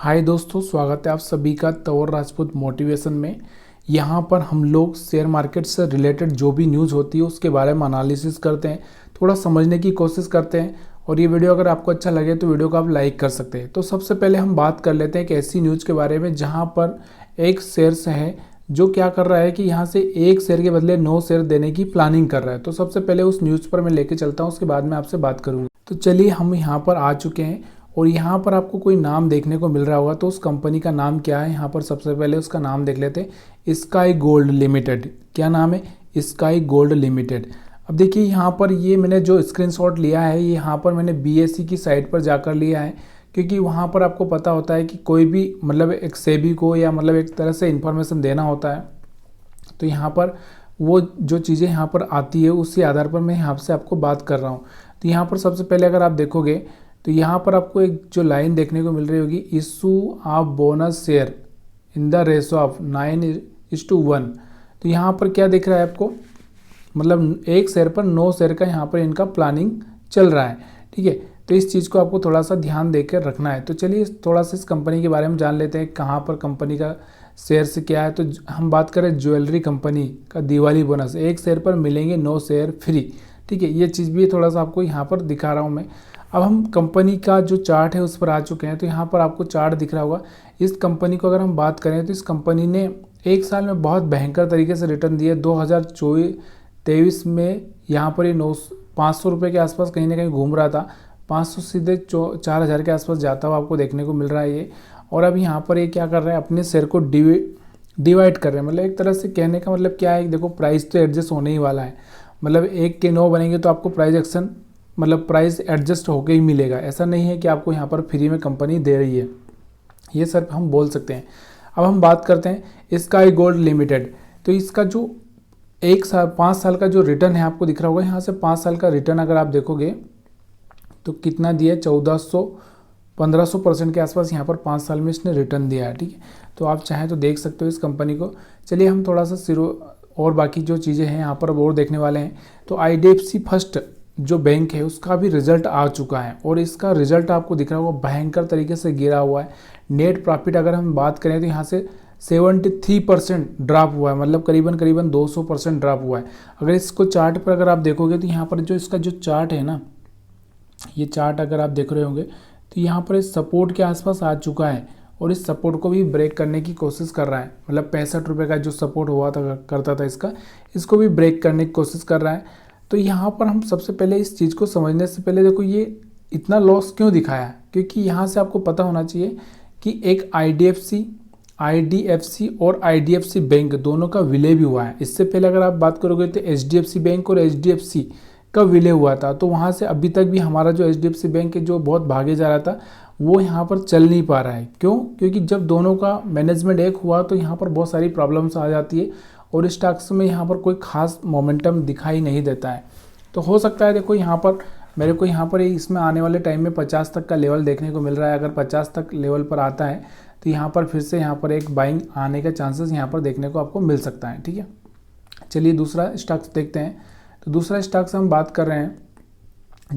हाय दोस्तों, स्वागत है आप सभी का तंवर राजपूत मोटिवेशन में। यहाँ पर हम लोग शेयर मार्केट से रिलेटेड जो भी न्यूज़ होती है उसके बारे में एनालिसिस करते हैं, थोड़ा समझने की कोशिश करते हैं। और ये वीडियो अगर आपको अच्छा लगे तो वीडियो को आप लाइक कर सकते हैं। तो सबसे पहले हम बात कर लेते हैं एक ऐसी न्यूज़ के बारे में जहाँ पर एक शेयर्स है जो क्या कर रहा है कि यहाँ से एक शेयर के बदले 9 शेयर देने की प्लानिंग कर रहा है। तो सबसे पहले उस न्यूज़ पर मैं लेके चलता हूँ, उसके बाद में आपसे बात करूँगा। तो चलिए हम यहाँ पर आ चुके हैं और यहाँ पर आपको कोई नाम देखने को मिल रहा होगा। तो उस कंपनी का नाम क्या है, यहाँ पर सबसे पहले उसका नाम देख लेते हैं। Sky gold limited. क्या नाम है? Sky gold limited. अब देखिए यहाँ पर ये मैंने जो स्क्रीनशॉट लिया है ये यहाँ पर मैंने बीएसई की साइट पर जाकर लिया है, क्योंकि वहाँ पर आपको पता होता है कि कोई भी मतलब एक सेबी को या मतलब एक तरह से इन्फॉर्मेशन देना होता है। तो यहाँ पर वो जो चीज़ें यहाँ पर आती है उसी आधार पर मैं यहाँ से आपको बात कर रहा हूँ। तो यहाँ पर सबसे पहले अगर आप देखोगे तो यहाँ पर आपको एक जो लाइन देखने को मिल रही होगी, issue of bonus share in the ratio of 9:1। तो यहाँ पर क्या दिख रहा है आपको, मतलब एक शेयर पर 9 शेयर का यहाँ पर इनका प्लानिंग चल रहा है। ठीक है, तो इस चीज़ को आपको थोड़ा सा ध्यान देकर रखना है। तो चलिए थोड़ा सा इस कंपनी के बारे में जान लेते हैं, कहाँ पर कंपनी का शेयर से क्या है। तो हम बात करें ज्वेलरी कंपनी का दिवाली बोनस, एक शेयर पर मिलेंगे 9 शेयर फ्री। ठीक है, ये चीज़ भी थोड़ा सा आपको यहाँ पर दिखा रहा हूँ मैं। अब हम कंपनी का जो चार्ट है उस पर आ चुके हैं। तो यहाँ पर आपको चार्ट दिख रहा होगा। इस कंपनी को अगर हम बात करें तो इस कंपनी ने एक साल में बहुत भयंकर तरीके से रिटर्न दिए। 2023 में यहाँ पर ये 500 रुपये के आसपास कहीं ना कहीं घूम रहा था। 500 सीधे 4000 के आसपास जाता हुआ आपको देखने को मिल रहा है ये। और अब यहाँ पर ये क्या कर रहा है, अपने शेयर को डिवाइड कर रहे हैं। मतलब एक तरह से कहने का मतलब क्या है, देखो प्राइस तो एडजस्ट होने ही वाला है। मतलब 1 के 9 बनेंगे तो आपको प्राइस एडजस्ट होके ही मिलेगा। ऐसा नहीं है कि आपको यहाँ पर फ्री में कंपनी दे रही है, ये सर हम बोल सकते हैं। अब हम बात करते हैं स्काई गोल्ड लिमिटेड। तो इसका जो 5 साल का जो रिटर्न है आपको दिख रहा होगा। यहाँ से 5 साल का रिटर्न अगर आप देखोगे तो कितना दिया है, 1500% के आसपास यहाँ पर 5 साल में इसने रिटर्न दिया है। ठीक है, तो आप चाहें तो देख सकते हो इस कंपनी को। चलिए हम थोड़ा सा और बाकी जो चीज़ें हैं यहाँ पर और देखने वाले हैं। तो IDFC फर्स्ट जो बैंक है उसका भी रिजल्ट आ चुका है और इसका रिजल्ट आपको दिख रहा होगा भयंकर तरीके से गिरा हुआ है। नेट प्रॉफिट अगर हम बात करें तो यहाँ से 73% ड्रॉप हुआ है, मतलब करीबन 200% ड्रॉप हुआ है। अगर इसको चार्ट पर अगर आप देखोगे तो यहाँ पर जो इसका जो चार्ट है ना, ये चार्ट अगर आप देख रहे होंगे तो यहाँ पर इस सपोर्ट के आसपास आ चुका है और इस सपोर्ट को भी ब्रेक करने की कोशिश कर रहा है। मतलब 65 रुपये का जो सपोर्ट हुआ था करता था इसको भी ब्रेक करने की कोशिश कर रहा है। तो यहाँ पर हम सबसे पहले इस चीज़ को समझने से पहले देखो ये इतना लॉस क्यों दिखाया, क्योंकि यहाँ से आपको पता होना चाहिए कि एक IDFC और IDFC बैंक दोनों का विलय भी हुआ है। इससे पहले अगर आप बात करोगे तो HDFC बैंक और HDFC का विलय हुआ था। तो वहाँ से अभी तक भी हमारा जो HDFC बैंक है जो बहुत भागे जा रहा था वो यहाँ पर चल नहीं पा रहा है। क्यों? क्योंकि जब दोनों का मैनेजमेंट एक हुआ तो यहाँ पर बहुत सारी प्रॉब्लम्स आ जाती है और स्टॉक्स में यहाँ पर कोई खास मोमेंटम दिखाई नहीं देता है। तो हो सकता है देखो यहाँ पर मेरे को यहाँ पर इसमें आने वाले टाइम में 50 तक का लेवल देखने को मिल रहा है। अगर 50 तक लेवल पर आता है तो यहाँ पर फिर से यहाँ पर एक बाइंग आने का चांसेस यहाँ पर देखने को आपको मिल सकता है। ठीक है, चलिए दूसरा स्टॉक्स देखते हैं। तो दूसरा स्टॉक से हम बात कर रहे हैं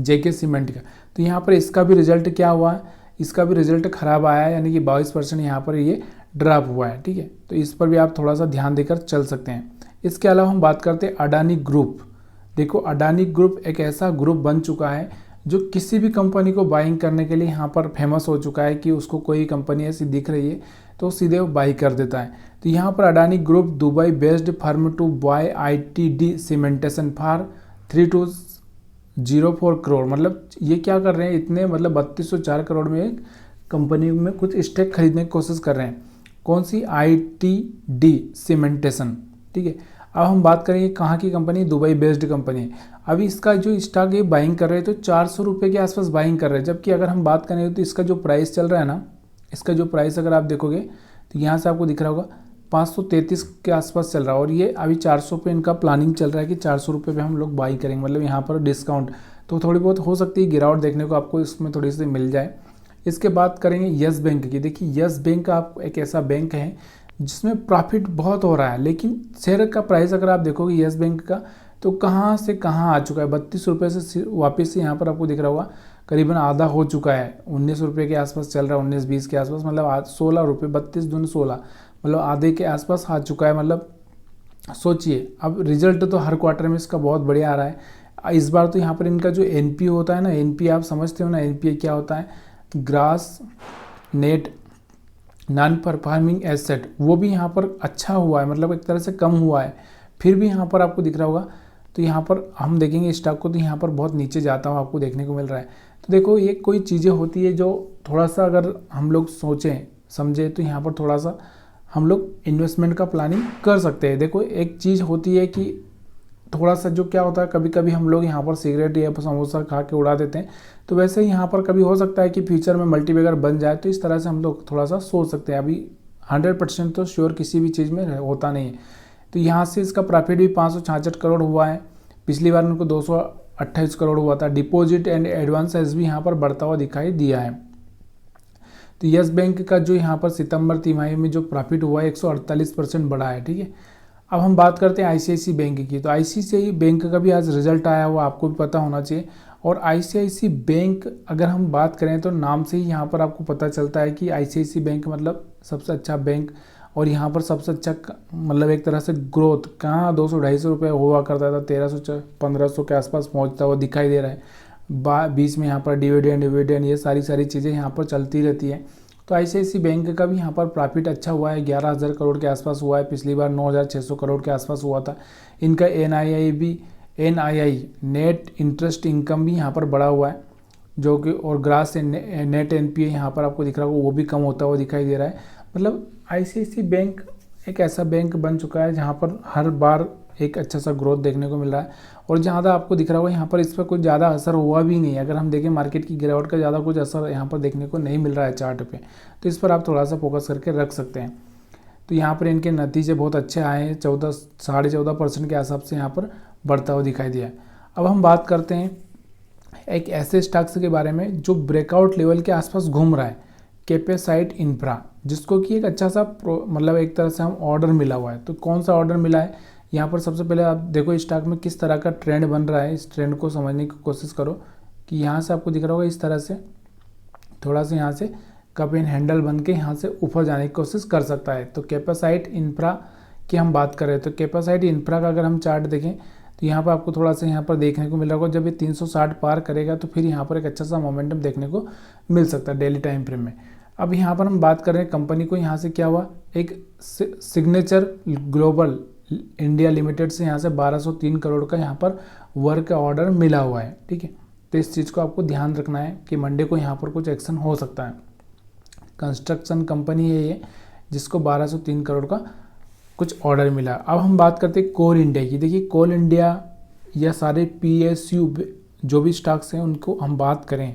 JK सीमेंट का। तो यहाँ पर इसका भी रिजल्ट क्या हुआ है, इसका भी रिजल्ट खराब आया है, यानी कि 22% यहाँ पर ये ड्रॉप हुआ है। ठीक है, तो इस पर भी आप थोड़ा सा ध्यान देकर चल सकते हैं। इसके अलावा हम बात करते हैं अडानी ग्रुप। देखो अडानी ग्रुप एक ऐसा ग्रुप बन चुका है जो किसी भी कंपनी को बाइंग करने के लिए यहाँ पर फेमस हो चुका है कि उसको कोई कंपनी ऐसी दिख रही है तो सीधे वो बाई कर देता है। तो यहाँ पर Adani group Dubai based firm to buy ITD cementation for 3204 crore. मतलब ये क्या कर रहे हैं, इतने मतलब 3204 करोड़ में एक कंपनी में कुछ स्टेक खरीदने की कोशिश कर रहे हैं। कौन सी? ITD cementation. ठीक है, अब हम बात करेंगे कहाँ की कंपनी, दुबई बेस्ड कंपनी है। अभी इसका जो स्टॉक है बाइंग कर रहे हैं तो 400 रुपये के आसपास बाइंग कर रहे हैं। जबकि अगर हम बात करें तो इसका जो प्राइस चल रहा है ना, इसका जो प्राइस अगर आप देखोगे तो यहाँ से आपको दिख रहा होगा 533 के आसपास चल रहा है और ये अभी 400 पे इनका प्लानिंग चल रहा है कि 400 रुपये पे हम लोग बाई करेंगे। मतलब यहाँ पर डिस्काउंट तो थोड़ी बहुत हो सकती है गिरावट देखने को आपको इसमें थोड़ी सी मिल जाए। इसके बाद करेंगे यस बैंक की। देखिए यस बैंक का आप एक ऐसा बैंक है जिसमें प्रॉफिट बहुत हो रहा है, लेकिन शेयर का प्राइस अगर आप देखोगे यस बैंक का तो कहाँ से कहाँ आ चुका है, 32 रुपये से वापस से यहाँ पर आपको दिख रहा होगा करीबन आधा हो चुका है, 19 रुपये के आसपास चल रहा है, 19-20 के आसपास, मतलब आज 16 रुपये, 32 दूनी 16, मतलब आधे के आसपास आ चुका है। मतलब सोचिए, अब रिजल्ट तो हर क्वार्टर में इसका बहुत बढ़िया आ रहा है। इस बार तो यहाँ पर इनका जो एनपीए होता है ना, एनपीए आप समझते हो ना, एनपीए क्या होता है, grass net non performing asset, वो भी यहाँ पर अच्छा हुआ है, मतलब एक तरह से कम हुआ है, फिर भी यहाँ पर आपको दिख रहा होगा। तो यहाँ पर हम देखेंगे स्टॉक को, तो यहाँ पर बहुत नीचे जाता हुआ आपको देखने को मिल रहा है। तो देखो, ये कोई चीज़ें होती है जो थोड़ा सा अगर हम लोग सोचें समझें तो यहाँ पर थोड़ा सा हम लोग इन्वेस्टमेंट का प्लानिंग कर सकते हैं। देखो, एक चीज़ होती है कि थोड़ा सा जो क्या होता है, कभी कभी हम लोग यहाँ पर सिगरेट या समोसा खा के उड़ा देते हैं, तो वैसे ही यहाँ पर कभी हो सकता है कि फ्यूचर में मल्टीबैगर बन जाए, तो इस तरह से हम लोग थोड़ा सा सोच सकते हैं। अभी 100% तो श्योर किसी भी चीज़ में होता नहीं है। तो यहाँ से इसका प्रॉफिट भी 566 करोड़ हुआ है, पिछली बार उनको 228 करोड़ हुआ था। डिपॉजिट एंड एडवांसेस भी यहाँ पर बढ़ता हुआ दिखाई दिया है। तो यस बैंक का जो यहाँ पर सितंबर तिमाही में जो प्रॉफिट हुआ है 148% बढ़ा है, ठीक है। अब हम बात करते हैं आईसीआईसी बैंक की। तो आईसीआईसी बैंक का भी आज रिजल्ट आया हुआ, आपको भी पता होना चाहिए। और आईसीआईसी बैंक अगर हम बात करें तो नाम से ही यहाँ पर आपको पता चलता है कि आईसीआईसी बैंक मतलब सबसे अच्छा बैंक, और यहाँ पर सबसे अच्छा मतलब एक तरह से ग्रोथ कहाँ 200-250 रुपये हुआ करता था, 1300-1500 के आसपास पहुँचता हुआ दिखाई दे रहा है। बीच में यहाँ पर डिविडेंड ये सारी चीज़ें यहाँ पर चलती रहती है। तो आईसीआईसी बैंक का भी यहाँ पर प्रॉफिट अच्छा हुआ है, 11,000 करोड़ के आसपास हुआ है, पिछली बार 9,600 करोड़ के आसपास हुआ था। इनका एनआईआई नेट इंटरेस्ट इनकम भी यहाँ पर बढ़ा हुआ है, जो कि और ग्रास नेट एनपीए यहाँ पर आपको दिख रहा होगा, वो भी कम होता हुआ दिखाई दे रहा है। मतलब आईसीआईसी बैंक एक ऐसा बैंक बन चुका है जहाँ पर हर बार एक अच्छा सा ग्रोथ देखने को मिल रहा है, और ज़्यादा आपको दिख रहा होगा यहाँ पर इस पर कुछ ज़्यादा असर हुआ भी नहीं है। अगर हम देखें मार्केट की गिरावट का ज़्यादा कुछ असर यहाँ पर देखने को नहीं मिल रहा है चार्ट पे, तो इस पर आप थोड़ा सा फोकस करके रख सकते हैं। तो यहाँ पर इनके नतीजे बहुत अच्छे आए हैं, 14-14.5% के हिसाब से यहाँ पर बढ़ता हुआ दिखाई दिया है। अब हम बात करते हैं एक ऐसे स्टॉक्स के बारे में जो ब्रेकआउट लेवल के आसपास घूम रहा है, कैपेसाइट इंफ्रा, जिसको कि एक अच्छा सा मतलब एक तरह से हम ऑर्डर मिला हुआ है। तो कौन सा ऑर्डर मिला है, यहाँ पर सबसे पहले आप देखो स्टॉक में किस तरह का ट्रेंड बन रहा है, इस ट्रेंड को समझने की कोशिश करो कि यहाँ से आपको दिख रहा होगा इस तरह से थोड़ा सा यहाँ से कप एंड हैंडल बन के यहाँ से ऊपर जाने की कोशिश कर सकता है। तो कैपेसाइट इंफ्रा की हम बात करें तो कैपेसाइट इंफ्रा का अगर हम चार्ट देखें तो यहाँ पर आपको थोड़ा सा यहाँ पर देखने को मिल रहा होगा, जब ये 360 पार करेगा तो फिर यहाँ पर एक अच्छा सा मोमेंटम देखने को मिल सकता है डेली टाइम फ्रेम में। अब यहाँ पर हम बात कर रहे हैं कंपनी को, यहाँ से क्या हुआ, एक सिग्नेचर ग्लोबल इंडिया लिमिटेड से यहाँ से 1203 करोड़ का यहाँ पर वर्क का ऑर्डर मिला हुआ है, ठीक है। तो इस चीज़ को आपको ध्यान रखना है कि मंडे को यहाँ पर कुछ एक्शन हो सकता है। कंस्ट्रक्शन कंपनी है ये, जिसको 1203 करोड़ का कुछ ऑर्डर मिला। अब हम बात करते हैं कोल इंडिया की। देखिए कोल इंडिया या सारे पीएसयू जो भी स्टॉक्स हैं उनको हम बात करें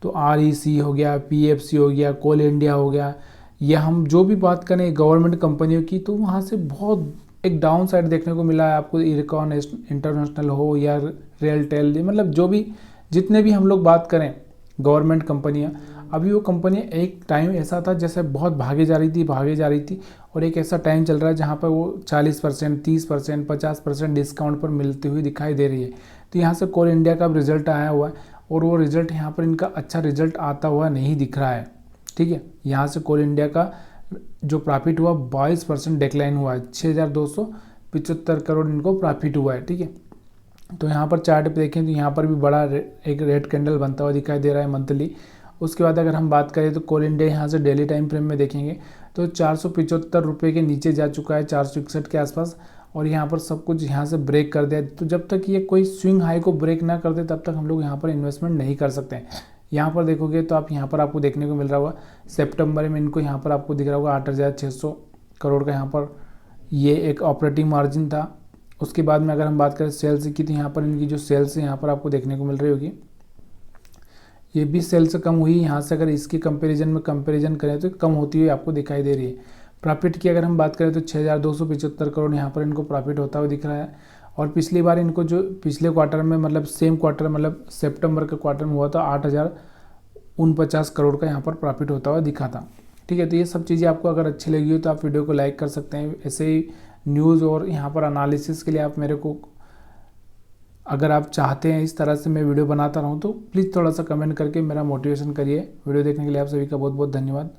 तो आरईसी हो गया, पीएफसी हो गया, कोल इंडिया हो गया, या हम जो भी बात करें गवर्नमेंट कंपनियों की, तो वहाँ से बहुत एक डाउन साइड देखने को मिला है आपको। इरकॉन इंटरनेशनल हो या रेलटेल, मतलब जो भी जितने भी हम लोग बात करें गवर्नमेंट कंपनियां, अभी वो कंपनियां एक टाइम ऐसा था जैसे बहुत भागे जा रही थी, और एक ऐसा टाइम चल रहा है जहां पर वो 40%, 30%, 50% डिस्काउंट पर मिलती हुई दिखाई दे रही है। तो यहाँ से कोल इंडिया का रिजल्ट आया हुआ है, और वो रिजल्ट यहाँ पर इनका अच्छा रिजल्ट आता हुआ नहीं दिख रहा है, ठीक है। यहाँ से कोल इंडिया का जो प्रॉफिट हुआ 22% डिक्लाइन हुआ है, 6,275 करोड़ इनको प्रॉफिट हुआ है, ठीक है। तो यहाँ पर चार्ट पे देखें तो यहाँ पर भी बड़ा एक रेड कैंडल बनता हुआ दिखाई दे रहा है मंथली। उसके बाद अगर हम बात करें तो कोल इंडिया यहाँ से डेली टाइम फ्रेम में देखेंगे तो 475 रुपये के नीचे जा चुका है, 461 के आसपास, और यहाँ पर सब कुछ यहाँ से ब्रेक कर दिया। तो जब तक ये कोई स्विंग हाई को ब्रेक ना कर दे तब तक हम लोग यहाँ पर इन्वेस्टमेंट नहीं कर सकते हैं। यहाँ पर देखोगे तो आप यहाँ पर आपको देखने को मिल रहा होगा सितंबर में इनको यहाँ पर आपको दिख रहा होगा 8,600 करोड़ का यहाँ पर ये एक ऑपरेटिंग मार्जिन था। उसके बाद में अगर हम बात करें सेल्स की तो यहाँ पर इनकी जो सेल्स है यहाँ पर आपको देखने को मिल रही होगी, ये भी सेल्स कम हुई यहाँ से, अगर इसकी कंपैरिजन करें तो कम होती हुई आपको दिखाई दे रही है। प्रॉफिट की अगर हम बात करें तो 6,275 करोड़ यहाँ पर इनको प्रॉफिट होता हुआ दिख रहा है, और पिछली बार इनको जो पिछले क्वार्टर में मतलब सेम क्वार्टर मतलब सितंबर का क्वार्टर में हुआ था 8,049 करोड़ का यहाँ पर प्रॉफिट होता हुआ दिखा था, ठीक है। तो ये सब चीज़ें आपको अगर अच्छी लगी हो तो आप वीडियो को लाइक कर सकते हैं। ऐसे ही न्यूज़ और यहाँ पर एनालिसिस के लिए आप मेरे को अगर आप चाहते हैं इस तरह से मैं वीडियो बनाता रहूँ तो प्लीज़ थोड़ा सा कमेंट करके मेरा मोटिवेशन करिए। वीडियो देखने के लिए आप सभी का बहुत बहुत धन्यवाद।